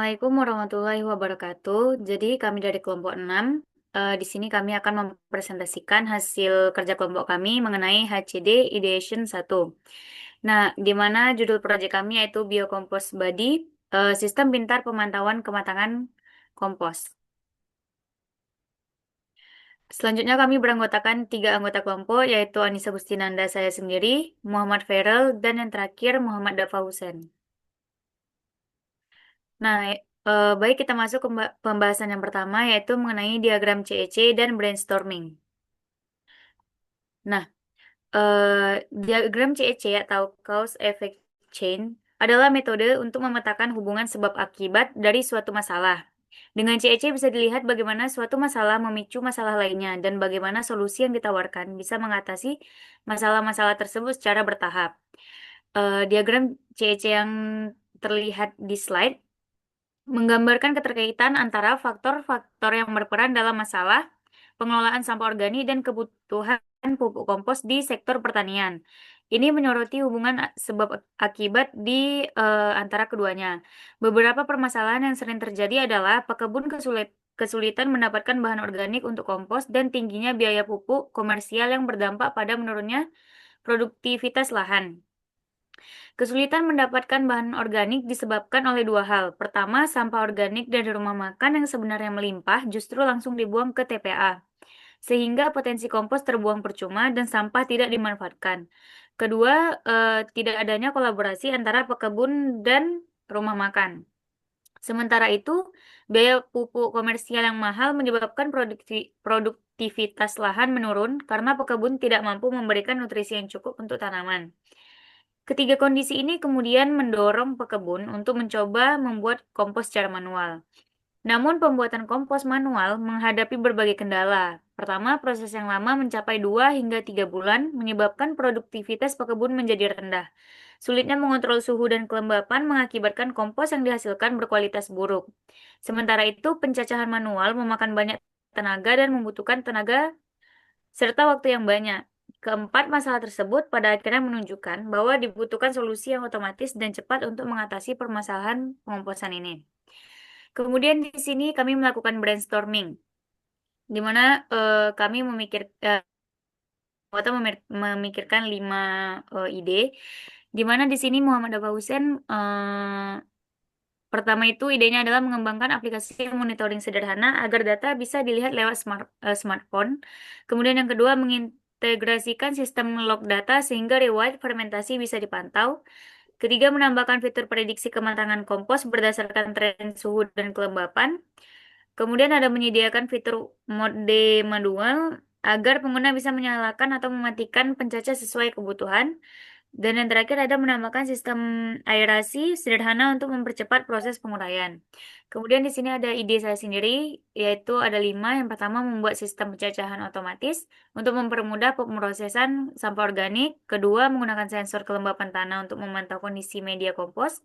Assalamualaikum warahmatullahi wabarakatuh. Jadi kami dari kelompok 6, di sini kami akan mempresentasikan hasil kerja kelompok kami mengenai HCD Ideation 1. Nah, di mana judul proyek kami yaitu Biokompos Body, Sistem Pintar Pemantauan Kematangan Kompos. Selanjutnya kami beranggotakan 3 anggota kelompok yaitu Anissa Gustinanda saya sendiri, Muhammad Feral, dan yang terakhir Muhammad Dafa Husen. Nah, baik kita masuk ke pembahasan yang pertama yaitu mengenai diagram CEC dan brainstorming. Nah, diagram CEC atau Cause Effect Chain adalah metode untuk memetakan hubungan sebab akibat dari suatu masalah. Dengan CEC bisa dilihat bagaimana suatu masalah memicu masalah lainnya dan bagaimana solusi yang ditawarkan bisa mengatasi masalah-masalah tersebut secara bertahap. Diagram CEC yang terlihat di slide menggambarkan keterkaitan antara faktor-faktor yang berperan dalam masalah pengelolaan sampah organik dan kebutuhan pupuk kompos di sektor pertanian. Ini menyoroti hubungan sebab akibat di antara keduanya. Beberapa permasalahan yang sering terjadi adalah pekebun kesulitan mendapatkan bahan organik untuk kompos dan tingginya biaya pupuk komersial yang berdampak pada menurunnya produktivitas lahan. Kesulitan mendapatkan bahan organik disebabkan oleh 2 hal. Pertama, sampah organik dari rumah makan yang sebenarnya melimpah justru langsung dibuang ke TPA, sehingga potensi kompos terbuang percuma dan sampah tidak dimanfaatkan. Kedua, tidak adanya kolaborasi antara pekebun dan rumah makan. Sementara itu, biaya pupuk komersial yang mahal menyebabkan produktivitas lahan menurun karena pekebun tidak mampu memberikan nutrisi yang cukup untuk tanaman. Ketiga kondisi ini kemudian mendorong pekebun untuk mencoba membuat kompos secara manual. Namun pembuatan kompos manual menghadapi berbagai kendala. Pertama, proses yang lama mencapai 2 hingga 3 bulan menyebabkan produktivitas pekebun menjadi rendah. Sulitnya mengontrol suhu dan kelembapan mengakibatkan kompos yang dihasilkan berkualitas buruk. Sementara itu, pencacahan manual memakan banyak tenaga dan membutuhkan tenaga serta waktu yang banyak. Keempat, masalah tersebut pada akhirnya menunjukkan bahwa dibutuhkan solusi yang otomatis dan cepat untuk mengatasi permasalahan pengomposan ini. Kemudian di sini kami melakukan brainstorming, di mana kami memikirkan 5 ide, di mana di sini Muhammad Abah Hussein pertama itu idenya adalah mengembangkan aplikasi monitoring sederhana agar data bisa dilihat lewat smartphone. Kemudian yang kedua mengintegrasikan sistem log data sehingga riwayat fermentasi bisa dipantau. Ketiga menambahkan fitur prediksi kematangan kompos berdasarkan tren suhu dan kelembapan. Kemudian ada menyediakan fitur mode manual agar pengguna bisa menyalakan atau mematikan pencacah sesuai kebutuhan. Dan yang terakhir ada menambahkan sistem aerasi sederhana untuk mempercepat proses penguraian. Kemudian di sini ada ide saya sendiri, yaitu ada 5. Yang pertama membuat sistem pencacahan otomatis untuk mempermudah pemrosesan sampah organik. Kedua, menggunakan sensor kelembapan tanah untuk memantau kondisi media kompos.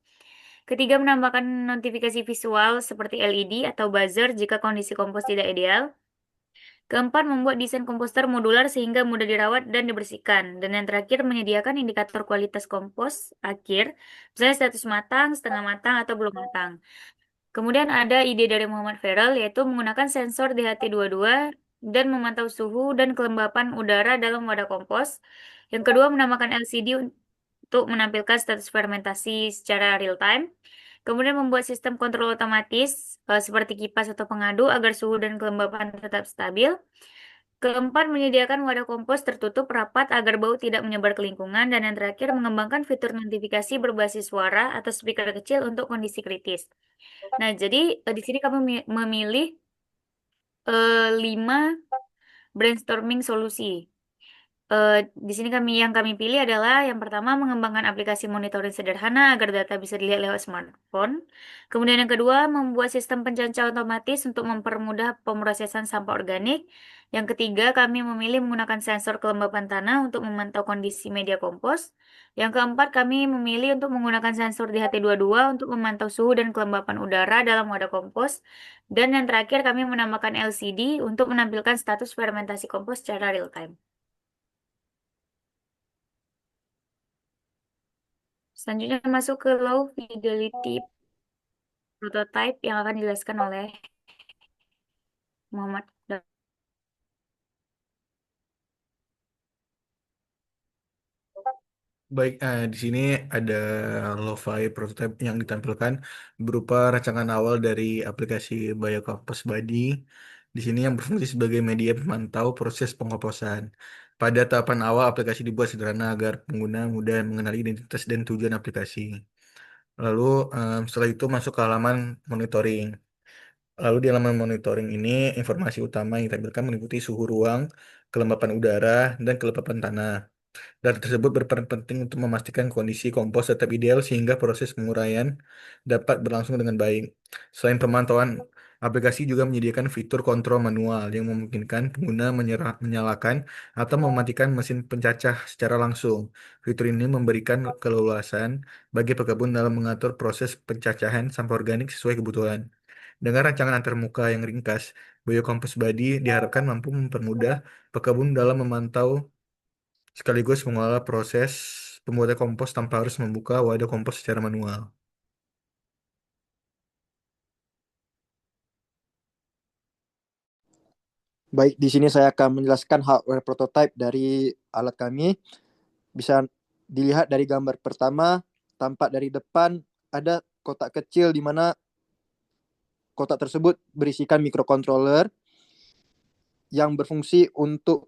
Ketiga, menambahkan notifikasi visual seperti LED atau buzzer jika kondisi kompos tidak ideal. Keempat, membuat desain komposter modular sehingga mudah dirawat dan dibersihkan. Dan yang terakhir, menyediakan indikator kualitas kompos akhir, misalnya status matang, setengah matang, atau belum matang. Kemudian ada ide dari Muhammad Feral, yaitu menggunakan sensor DHT22 dan memantau suhu dan kelembapan udara dalam wadah kompos. Yang kedua, menambahkan LCD untuk menampilkan status fermentasi secara real time. Kemudian membuat sistem kontrol otomatis seperti kipas atau pengadu agar suhu dan kelembapan tetap stabil. Keempat, menyediakan wadah kompos tertutup rapat agar bau tidak menyebar ke lingkungan. Dan yang terakhir, mengembangkan fitur notifikasi berbasis suara atau speaker kecil untuk kondisi kritis. Nah, jadi di sini kami memilih 5 brainstorming solusi. Di sini yang kami pilih adalah yang pertama mengembangkan aplikasi monitoring sederhana agar data bisa dilihat lewat smartphone. Kemudian yang kedua membuat sistem pencaca otomatis untuk mempermudah pemrosesan sampah organik. Yang ketiga kami memilih menggunakan sensor kelembapan tanah untuk memantau kondisi media kompos. Yang keempat kami memilih untuk menggunakan sensor DHT22 untuk memantau suhu dan kelembapan udara dalam wadah kompos. Dan yang terakhir kami menambahkan LCD untuk menampilkan status fermentasi kompos secara real time. Selanjutnya masuk ke low fidelity prototype yang akan dijelaskan oleh Muhammad. Baik, di sini ada lo-fi prototype yang ditampilkan berupa rancangan awal dari aplikasi Biocompass Buddy. Di sini yang berfungsi sebagai media pemantau proses pengkomposan. Pada tahapan awal, aplikasi dibuat sederhana agar pengguna mudah mengenali identitas dan tujuan aplikasi. Lalu, setelah itu masuk ke halaman monitoring. Lalu di halaman monitoring ini, informasi utama yang ditampilkan meliputi suhu ruang, kelembapan udara, dan kelembapan tanah. Data tersebut berperan penting untuk memastikan kondisi kompos tetap ideal sehingga proses penguraian dapat berlangsung dengan baik. Selain pemantauan, aplikasi juga menyediakan fitur kontrol manual yang memungkinkan pengguna menyalakan atau mematikan mesin pencacah secara langsung. Fitur ini memberikan keleluasan bagi pekebun dalam mengatur proses pencacahan sampah organik sesuai kebutuhan. Dengan rancangan antarmuka yang ringkas, Biocompass Buddy diharapkan mampu mempermudah pekebun dalam memantau sekaligus mengolah proses pembuatan kompos tanpa harus membuka wadah kompos secara manual. Baik, di sini saya akan menjelaskan hardware prototype dari alat kami. Bisa dilihat dari gambar pertama, tampak dari depan ada kotak kecil di mana kotak tersebut berisikan microcontroller yang berfungsi untuk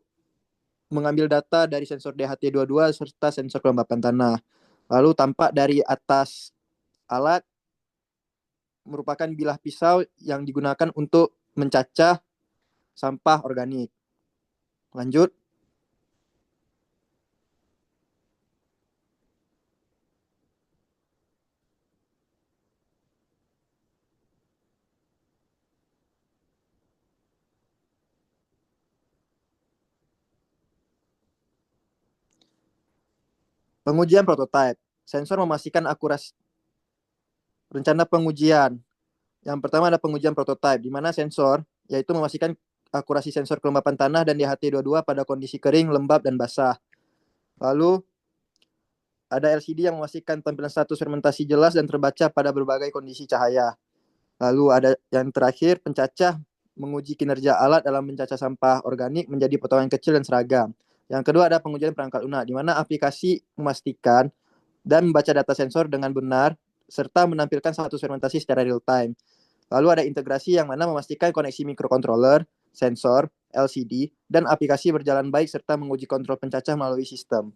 mengambil data dari sensor DHT22 serta sensor kelembapan tanah. Lalu tampak dari atas alat merupakan bilah pisau yang digunakan untuk mencacah sampah organik. Lanjut, pengujian prototype. Sensor memastikan akurasi rencana pengujian. Yang pertama ada pengujian prototype, di mana sensor, yaitu memastikan akurasi sensor kelembapan tanah dan DHT22 pada kondisi kering, lembab, dan basah. Lalu ada LCD yang memastikan tampilan status fermentasi jelas dan terbaca pada berbagai kondisi cahaya. Lalu ada yang terakhir, pencacah menguji kinerja alat dalam mencacah sampah organik menjadi potongan kecil dan seragam. Yang kedua ada pengujian perangkat lunak, di mana aplikasi memastikan dan membaca data sensor dengan benar, serta menampilkan status fermentasi secara real time. Lalu ada integrasi yang mana memastikan koneksi microcontroller, sensor, LCD, dan aplikasi berjalan baik serta menguji kontrol pencacah melalui sistem.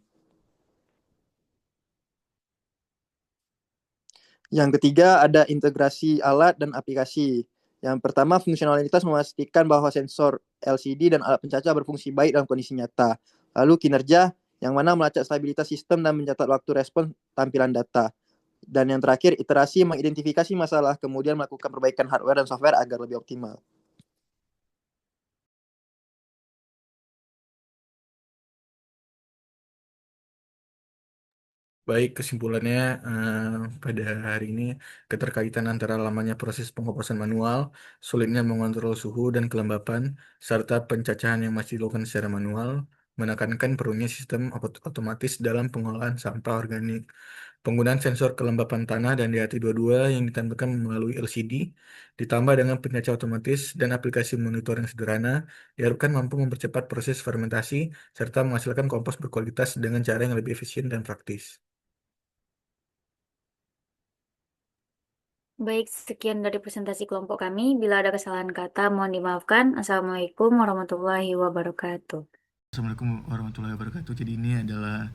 Yang ketiga ada integrasi alat dan aplikasi. Yang pertama, fungsionalitas memastikan bahwa sensor LCD dan alat pencacah berfungsi baik dalam kondisi nyata. Lalu kinerja, yang mana melacak stabilitas sistem dan mencatat waktu respons tampilan data. Dan yang terakhir, iterasi mengidentifikasi masalah, kemudian melakukan perbaikan hardware dan software agar lebih optimal. Baik, kesimpulannya pada hari ini keterkaitan antara lamanya proses pengkoposan manual, sulitnya mengontrol suhu dan kelembapan, serta pencacahan yang masih dilakukan secara manual, menekankan perlunya sistem otomatis dalam pengolahan sampah organik. Penggunaan sensor kelembapan tanah dan DHT22 yang ditampilkan melalui LCD, ditambah dengan pencacah otomatis dan aplikasi monitor yang sederhana, diharapkan mampu mempercepat proses fermentasi serta menghasilkan kompos berkualitas dengan cara yang lebih efisien dan praktis. Baik, sekian dari presentasi kelompok kami. Bila ada kesalahan kata, mohon dimaafkan. Assalamualaikum warahmatullahi wabarakatuh. Assalamualaikum warahmatullahi wabarakatuh. Jadi ini adalah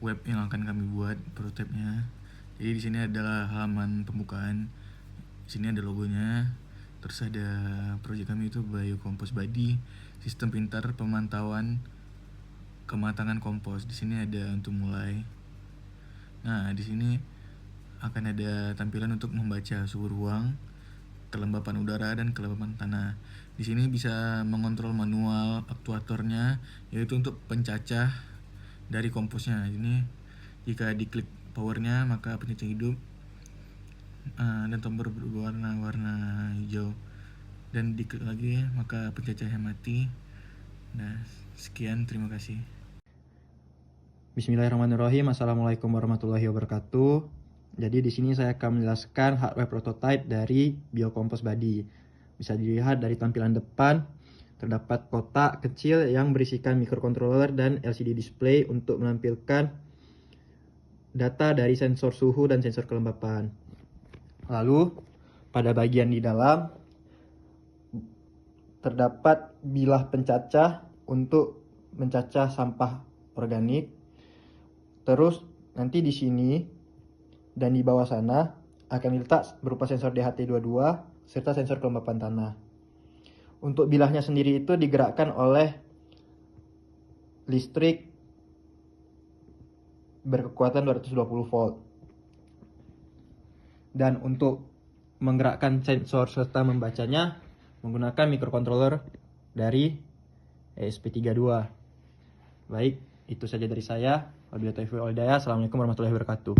web yang akan kami buat prototipenya. Jadi di sini adalah halaman pembukaan. Di sini ada logonya. Terus ada proyek kami itu Biocompass Buddy, sistem pintar pemantauan kematangan kompos. Di sini ada untuk mulai. Nah, di sini akan ada tampilan untuk membaca suhu ruang, kelembapan udara dan kelembapan tanah. Di sini bisa mengontrol manual aktuatornya, yaitu untuk pencacah dari komposnya. Ini jika diklik powernya maka pencacah hidup dan tombol berwarna hijau, dan diklik lagi maka pencacahnya mati. Nah, sekian, terima kasih. Bismillahirrahmanirrahim. Assalamualaikum warahmatullahi wabarakatuh. Jadi di sini saya akan menjelaskan hardware prototype dari Biocompose Body. Bisa dilihat dari tampilan depan, terdapat kotak kecil yang berisikan microcontroller dan LCD display untuk menampilkan data dari sensor suhu dan sensor kelembapan. Lalu pada bagian di dalam terdapat bilah pencacah untuk mencacah sampah organik. Terus nanti di sini dan di bawah sana akan diletak berupa sensor DHT22 serta sensor kelembapan tanah. Untuk bilahnya sendiri itu digerakkan oleh listrik berkekuatan 220 volt. Dan untuk menggerakkan sensor serta membacanya menggunakan microcontroller dari ESP32. Baik, itu saja dari saya. Wabillahi taufiq wal hidayah. Assalamualaikum warahmatullahi wabarakatuh.